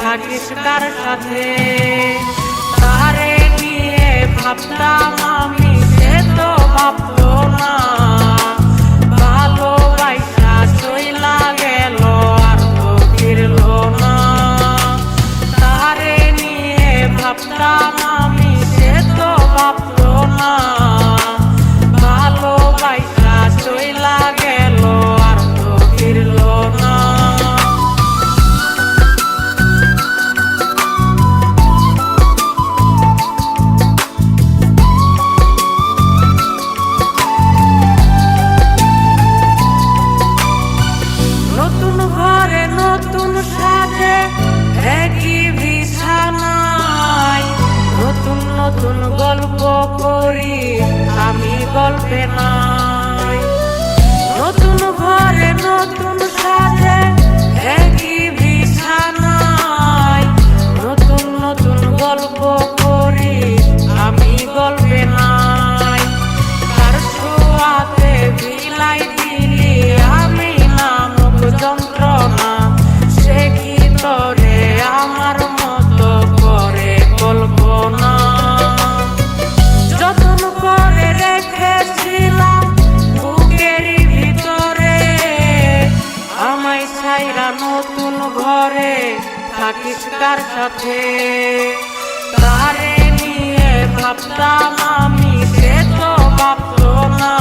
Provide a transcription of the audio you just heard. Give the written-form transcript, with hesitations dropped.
থাকিস কার সাথে। তারে নিয়ে ভাবতাম আমি, সে তো ভাবতো না। ভালোবাসা চইলা গেল আর তো ফিরলো না। তারে নিয়ে ভাবতাম আমি, সে তো ভাবতো না। ভালোবাসা চইলা গেল আর তো ফিরলো না। নতুন ঘরে নতুন সাজে একই বিছানায়, নতুন নতুন গল্প করি আমি গল্পে নাই। নতুন ঘরে নতুন সাজে একই বিছানায়, নতুন নতুন গল্প করি আমি গল্পে নাই। তার ছোঁয়াতে বিলাই দিলি আমি নামক যন্ত্রণা, সে কি তোরে আমার মতো করে কল্পনা। যতন করে রেখেছিলাম বুকের ভিতরে, আমায় ছাইরা নতুন ঘরে থাকিস কার সাথে। তারে নিয়ে ভাবতাম আমি, সে তো ভাবতো না।